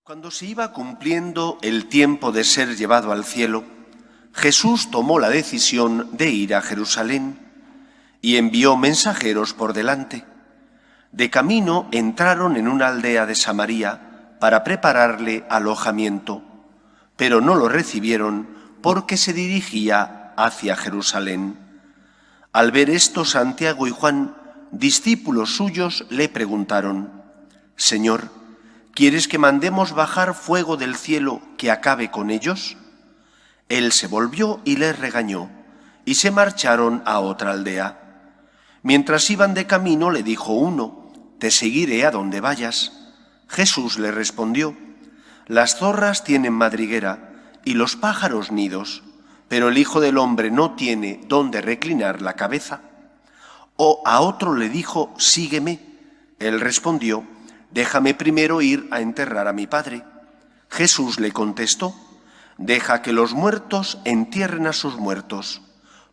Cuando se iba cumpliendo el tiempo de ser llevado al cielo, Jesús tomó la decisión de ir a Jerusalén y envió mensajeros por delante. De camino entraron en una aldea de Samaria para prepararle alojamiento, pero no lo recibieron porque se dirigía hacia Jerusalén. Al ver esto, Santiago y Juan, discípulos suyos, le preguntaron: «Señor, ¿quieres que mandemos bajar fuego del cielo que acabe con ellos?». Él se volvió y les regañó, y se marcharon a otra aldea. Mientras iban de camino, le dijo uno: «Te seguiré a donde vayas». Jesús le respondió: «Las zorras tienen madriguera y los pájaros nidos, pero el Hijo del Hombre no tiene dónde reclinar la cabeza». O a otro le dijo: «Sígueme». Él respondió: «Déjame primero ir a enterrar a mi padre». Jesús le contestó: «Deja que los muertos entierren a sus muertos.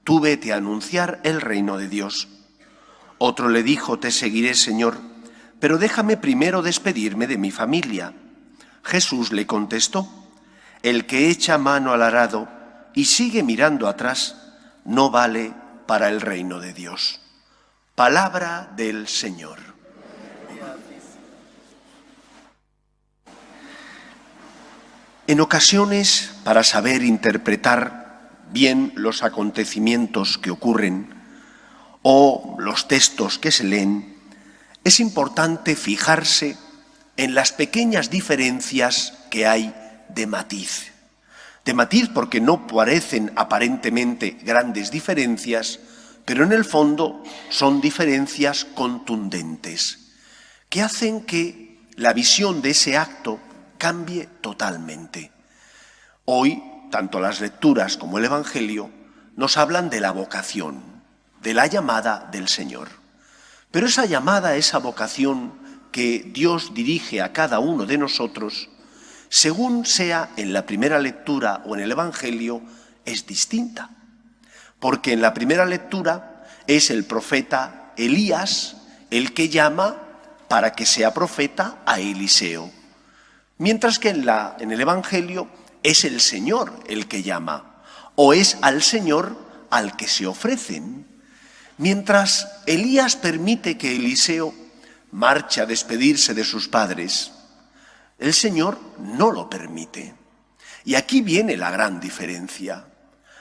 Tú vete a anunciar el reino de Dios». Otro le dijo: «Te seguiré, Señor, pero déjame primero despedirme de mi familia». Jesús le contestó: «El que echa mano al arado y sigue mirando atrás no vale para el reino de Dios». Palabra del Señor. En ocasiones, para saber interpretar bien los acontecimientos que ocurren o los textos que se leen, es importante fijarse en las pequeñas diferencias que hay de matiz. De matiz porque no parecen aparentemente grandes diferencias, pero en el fondo son diferencias contundentes, que hacen que la visión de ese acto cambie totalmente. Hoy, tanto las lecturas como el Evangelio nos hablan de la vocación, de la llamada del Señor. Pero esa llamada, esa vocación que Dios dirige a cada uno de nosotros, según sea en la primera lectura o en el Evangelio, es distinta. Porque en la primera lectura es el profeta Elías el que llama para que sea profeta a Eliseo. Mientras que en el Evangelio es el Señor el que llama, o es al Señor al que se ofrecen. Mientras Elías permite que Eliseo marche a despedirse de sus padres, el Señor no lo permite. Y aquí viene la gran diferencia.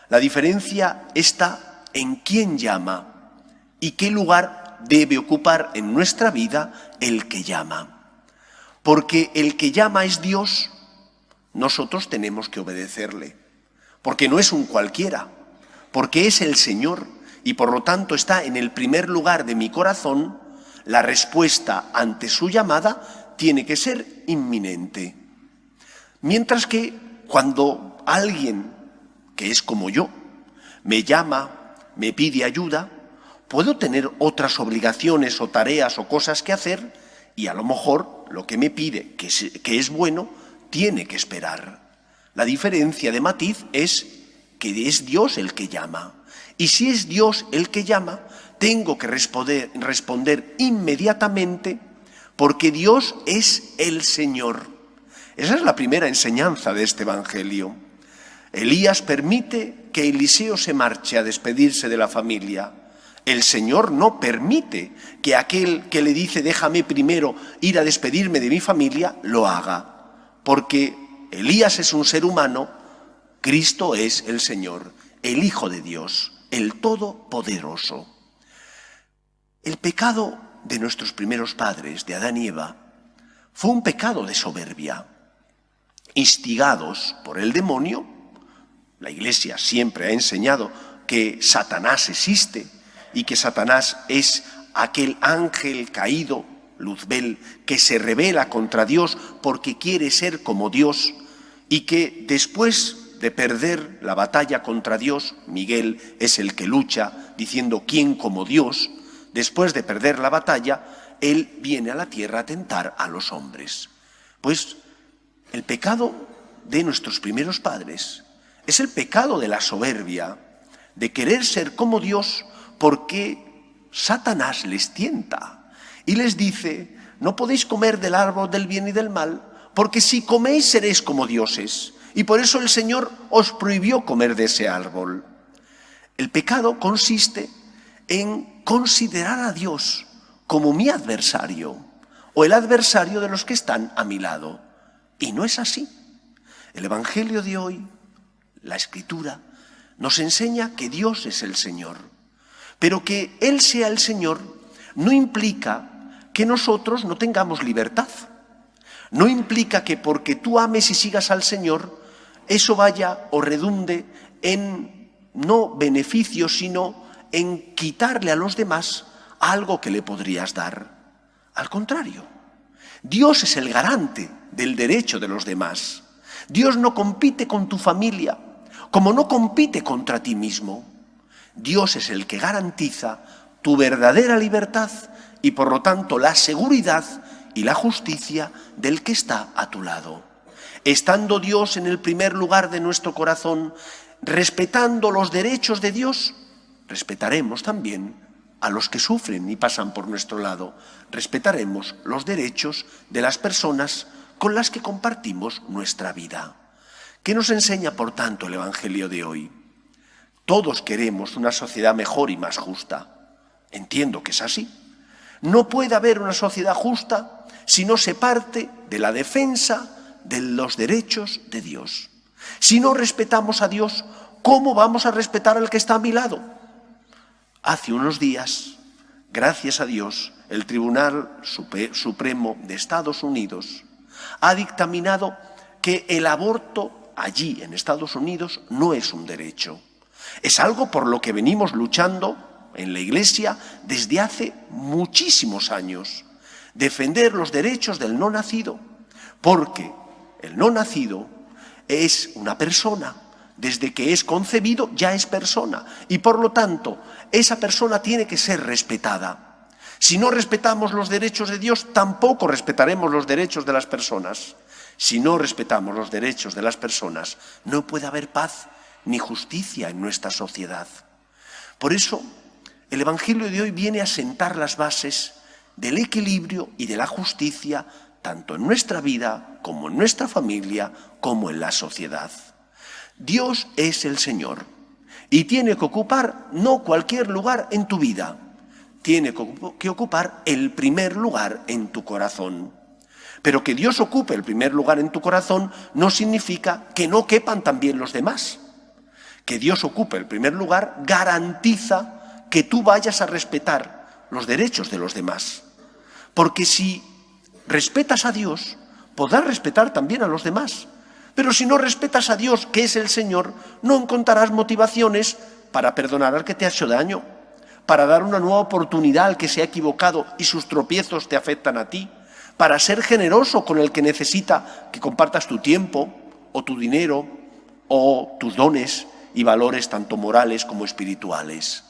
La diferencia está en quién llama y qué lugar debe ocupar en nuestra vida el que llama. Porque el que llama es Dios, nosotros tenemos que obedecerle. Porque no es un cualquiera, porque es el Señor y por lo tanto está en el primer lugar de mi corazón. La respuesta ante su llamada tiene que ser inminente. Mientras que cuando alguien que es como yo me llama, me pide ayuda, puedo tener otras obligaciones o tareas o cosas que hacer y a lo mejor lo que me pide, que es bueno, tiene que esperar. La diferencia de matiz es que es Dios el que llama. Y si es Dios el que llama, tengo que responder inmediatamente porque Dios es el Señor. Esa es la primera enseñanza de este Evangelio. Elías permite que Eliseo se marche a despedirse de la familia. El Señor no permite que aquel que le dice déjame primero ir a despedirme de mi familia, lo haga. Porque Elías es un ser humano, Cristo es el Señor, el Hijo de Dios, el Todopoderoso. El pecado de nuestros primeros padres, de Adán y Eva, fue un pecado de soberbia. Instigados por el demonio, la Iglesia siempre ha enseñado que Satanás existe y que Satanás es aquel ángel caído, Luzbel, que se rebela contra Dios porque quiere ser como Dios y que después de perder la batalla contra Dios, Miguel es el que lucha diciendo ¿quién como Dios? Después de perder la batalla, él viene a la tierra a tentar a los hombres. Pues el pecado de nuestros primeros padres es el pecado de la soberbia, de querer ser como Dios porque Satanás les tienta y les dice: no podéis comer del árbol del bien y del mal porque si coméis seréis como dioses, y por eso el Señor os prohibió comer de ese árbol. El pecado consiste en considerar a Dios como mi adversario, o el adversario de los que están a mi lado. Y no es así. El Evangelio de hoy, la Escritura, nos enseña que Dios es el Señor. Pero que Él sea el Señor no implica que nosotros no tengamos libertad. No implica que porque tú ames y sigas al Señor, eso vaya o redunde en no beneficio, sino en quitarle a los demás algo que le podrías dar. Al contrario, Dios es el garante del derecho de los demás. Dios no compite con tu familia, como no compite contra ti mismo. Dios es el que garantiza tu verdadera libertad y por lo tanto la seguridad y la justicia del que está a tu lado. Estando Dios en el primer lugar de nuestro corazón, respetando los derechos de Dios, respetaremos también a los que sufren y pasan por nuestro lado. Respetaremos los derechos de las personas con las que compartimos nuestra vida. ¿Qué nos enseña, por tanto, el Evangelio de hoy? Todos queremos una sociedad mejor y más justa. Entiendo que es así. No puede haber una sociedad justa si no se parte de la defensa de los derechos de Dios. Si no respetamos a Dios, ¿cómo vamos a respetar al que está a mi lado? Hace unos días, gracias a Dios, el Tribunal Supremo de Estados Unidos ha dictaminado que el aborto allí en Estados Unidos no es un derecho. Es algo por lo que venimos luchando en la Iglesia desde hace muchísimos años. Defender los derechos del no nacido, porque el no nacido es una persona. Desde que es concebido ya es persona y por lo tanto esa persona tiene que ser respetada. Si no respetamos los derechos de Dios, tampoco respetaremos los derechos de las personas. Si no respetamos los derechos de las personas, no puede haber paz ni justicia en nuestra sociedad. Por eso, el Evangelio de hoy viene a sentar las bases del equilibrio y de la justicia, tanto en nuestra vida, como en nuestra familia, como en la sociedad. Dios es el Señor y tiene que ocupar no cualquier lugar en tu vida, tiene que ocupar el primer lugar en tu corazón. Pero que Dios ocupe el primer lugar en tu corazón no significa que no quepan también los demás. Que Dios ocupe el primer lugar garantiza que tú vayas a respetar los derechos de los demás. Porque si respetas a Dios, podrás respetar también a los demás. Pero si no respetas a Dios, que es el Señor, no encontrarás motivaciones para perdonar al que te ha hecho daño, para dar una nueva oportunidad al que se ha equivocado y sus tropiezos te afectan a ti, para ser generoso con el que necesita que compartas tu tiempo o tu dinero o tus dones y valores tanto morales como espirituales.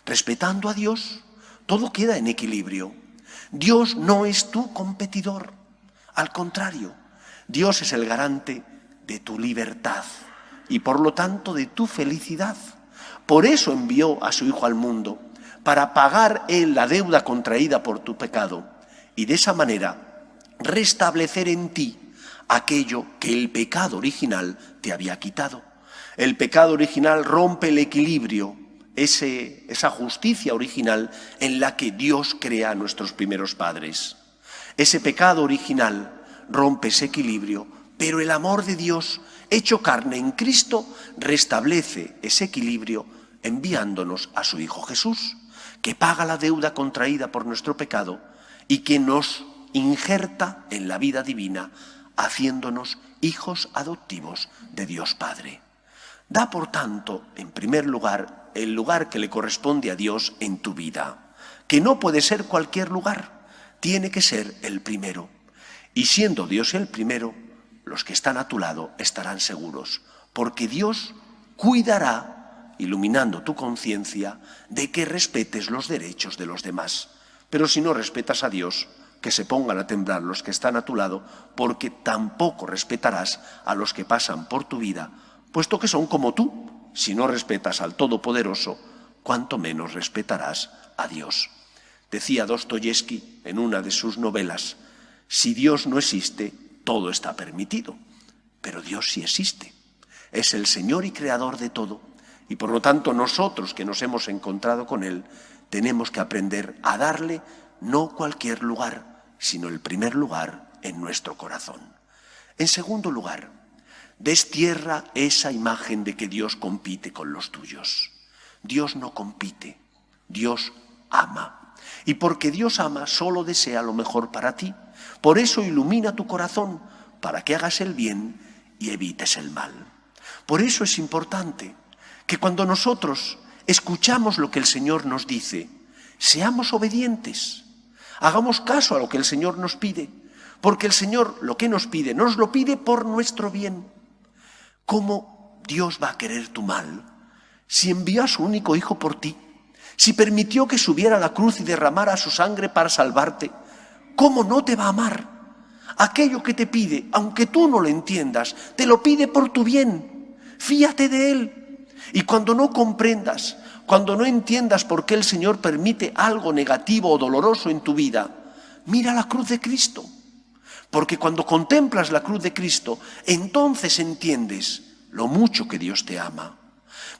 Respetando a Dios, todo queda en equilibrio. Dios no es tu competidor, al contrario, Dios es el garante de tu libertad y por lo tanto de tu felicidad. Por eso envió a su Hijo al mundo, para pagar Él la deuda contraída por tu pecado y de esa manera restablecer en ti aquello que el pecado original te había quitado. El pecado original rompe el equilibrio, esa justicia original en la que Dios crea a nuestros primeros padres. Ese pecado original rompe ese equilibrio, pero el amor de Dios, hecho carne en Cristo, restablece ese equilibrio enviándonos a su Hijo Jesús, que paga la deuda contraída por nuestro pecado y que nos injerta en la vida divina, haciéndonos hijos adoptivos de Dios Padre. Da, por tanto, en primer lugar, el lugar que le corresponde a Dios en tu vida, que no puede ser cualquier lugar, tiene que ser el primero. Y siendo Dios el primero, los que están a tu lado estarán seguros, porque Dios cuidará, iluminando tu conciencia, de que respetes los derechos de los demás. Pero si no respetas a Dios, que se pongan a temblar los que están a tu lado, porque tampoco respetarás a los que pasan por tu vida, puesto que son como tú. Si no respetas al Todopoderoso, cuánto menos respetarás a Dios. Decía Dostoyevski en una de sus novelas: si Dios no existe, todo está permitido, pero Dios sí existe. Es el Señor y Creador de todo, y por lo tanto nosotros que nos hemos encontrado con Él tenemos que aprender a darle no cualquier lugar, sino el primer lugar en nuestro corazón. En segundo lugar, destierra esa imagen de que Dios compite con los tuyos. Dios no compite, Dios ama. Y porque Dios ama, solo desea lo mejor para ti. Por eso ilumina tu corazón, para que hagas el bien y evites el mal. Por eso es importante que cuando nosotros escuchamos lo que el Señor nos dice, seamos obedientes, hagamos caso a lo que el Señor nos pide, porque el Señor lo que nos pide, nos lo pide por nuestro bien. ¿Cómo Dios va a querer tu mal si envió a su único Hijo por ti? Si permitió que subiera a la cruz y derramara su sangre para salvarte, ¿cómo no te va a amar? Aquello que te pide, aunque tú no lo entiendas, te lo pide por tu bien. Fíate de Él. Y cuando no comprendas, cuando no entiendas por qué el Señor permite algo negativo o doloroso en tu vida, mira la cruz de Cristo. Porque cuando contemplas la cruz de Cristo, entonces entiendes lo mucho que Dios te ama.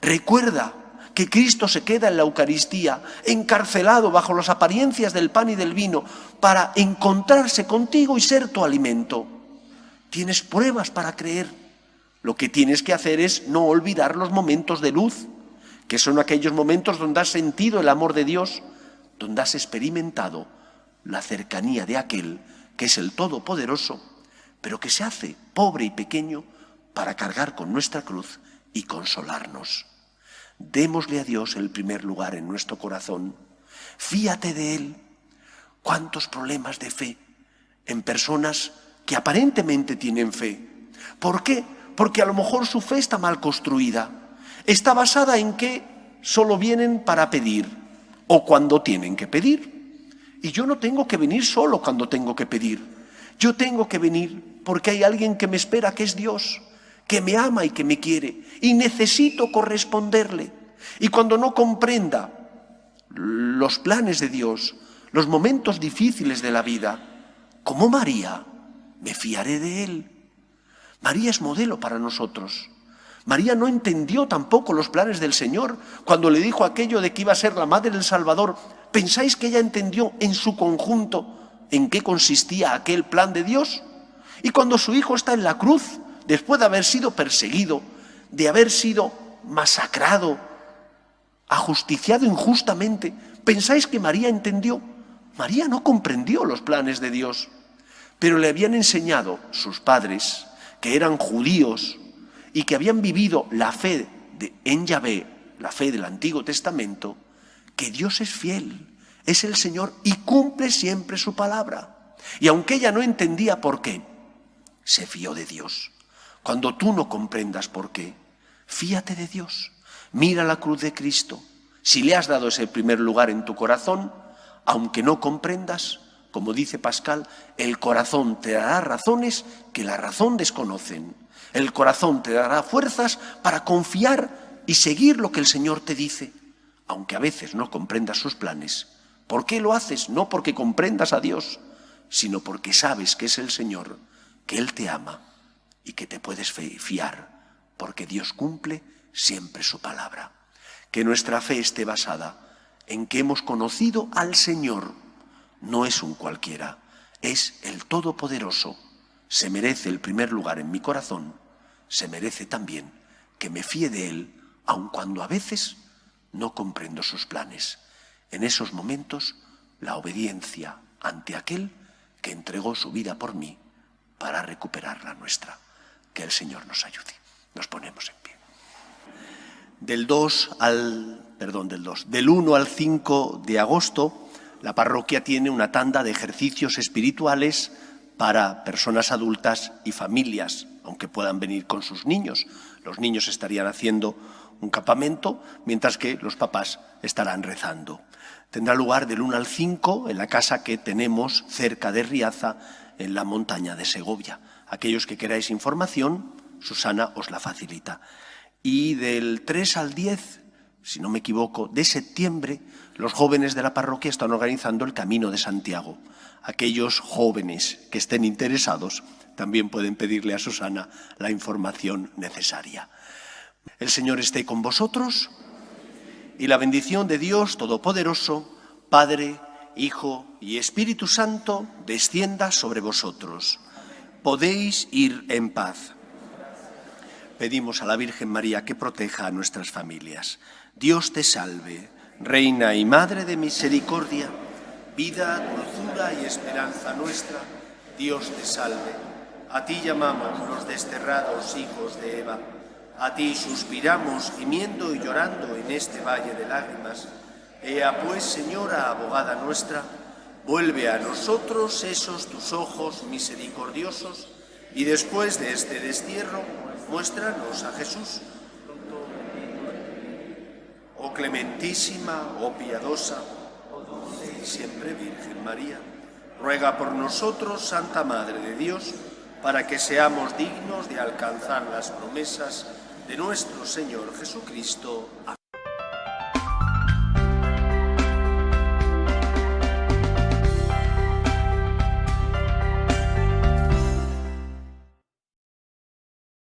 Recuerda que Cristo se queda en la Eucaristía, encarcelado bajo las apariencias del pan y del vino, para encontrarse contigo y ser tu alimento. Tienes pruebas para creer. Lo que tienes que hacer es no olvidar los momentos de luz, que son aquellos momentos donde has sentido el amor de Dios, donde has experimentado la cercanía de aquel que es el Todopoderoso, pero que se hace pobre y pequeño para cargar con nuestra cruz y consolarnos. Démosle a Dios el primer lugar en nuestro corazón. Fíate de Él. ¿Cuántos problemas de fe en personas que aparentemente tienen fe? ¿Por qué? Porque a lo mejor su fe está mal construida. Está basada en que solo vienen para pedir o cuando tienen que pedir. Y yo no tengo que venir solo cuando tengo que pedir. Yo tengo que venir porque hay alguien que me espera, que es Dios, que me ama y que me quiere, y necesito corresponderle. Y cuando no comprenda los planes de Dios, los momentos difíciles de la vida, como María, me fiaré de Él. María es modelo para nosotros. María no entendió tampoco los planes del Señor cuando le dijo aquello de que iba a ser la madre del Salvador. ¿Pensáis que ella entendió en su conjunto en qué consistía aquel plan de Dios? Y cuando su hijo está en la cruz, después de haber sido perseguido, de haber sido masacrado, ajusticiado injustamente, ¿pensáis que María entendió? María no comprendió los planes de Dios, pero le habían enseñado sus padres, que eran judíos y que habían vivido la fe en Yahvé, la fe del Antiguo Testamento, que Dios es fiel, es el Señor y cumple siempre su palabra. Y aunque ella no entendía por qué, se fió de Dios. Cuando tú no comprendas por qué, fíate de Dios. Mira la cruz de Cristo. Si le has dado ese primer lugar en tu corazón, aunque no comprendas, como dice Pascal, el corazón te dará razones que la razón desconocen. El corazón te dará fuerzas para confiar y seguir lo que el Señor te dice, aunque a veces no comprendas sus planes. ¿Por qué lo haces? No porque comprendas a Dios, sino porque sabes que es el Señor, que Él te ama y que te puedes fiar, porque Dios cumple siempre su palabra. Que nuestra fe esté basada en que hemos conocido al Señor. No es un cualquiera, es el Todopoderoso. Se merece el primer lugar en mi corazón, se merece también que me fíe de Él, aun cuando a veces no comprendo sus planes. En esos momentos, la obediencia ante aquel que entregó su vida por mí para recuperar la nuestra. Que el Señor nos ayude. Nos ponemos en pie. Del 1 al 5 de agosto, la parroquia tiene una tanda de ejercicios espirituales para personas adultas y familias, aunque puedan venir con sus niños. Los niños estarían haciendo un campamento, mientras que los papás estarán rezando. Tendrá lugar del 1 al 5 en la casa que tenemos cerca de Riaza, en la montaña de Segovia. Aquellos que queráis información, Susana os la facilita. Y del 3 al 10, si no me equivoco, de septiembre, los jóvenes de la parroquia están organizando el Camino de Santiago. Aquellos jóvenes que estén interesados también pueden pedirle a Susana la información necesaria. El Señor esté con vosotros y la bendición de Dios Todopoderoso, Padre, Hijo y Espíritu Santo, descienda sobre vosotros. Podéis ir en paz. Pedimos a la Virgen María que proteja a nuestras familias. Dios te salve, Reina y Madre de misericordia, vida, dulzura y esperanza nuestra. Dios te salve. A ti llamamos los desterrados hijos de Eva. A ti suspiramos, gimiendo y llorando en este valle de lágrimas. Ea pues, Señora, abogada nuestra, vuelve a nosotros esos tus ojos misericordiosos y después de este destierro, muéstranos a Jesús. Oh clementísima, oh piadosa, oh dulce y siempre Virgen María, ruega por nosotros, Santa Madre de Dios, para que seamos dignos de alcanzar las promesas de nuestro Señor Jesucristo. Amén.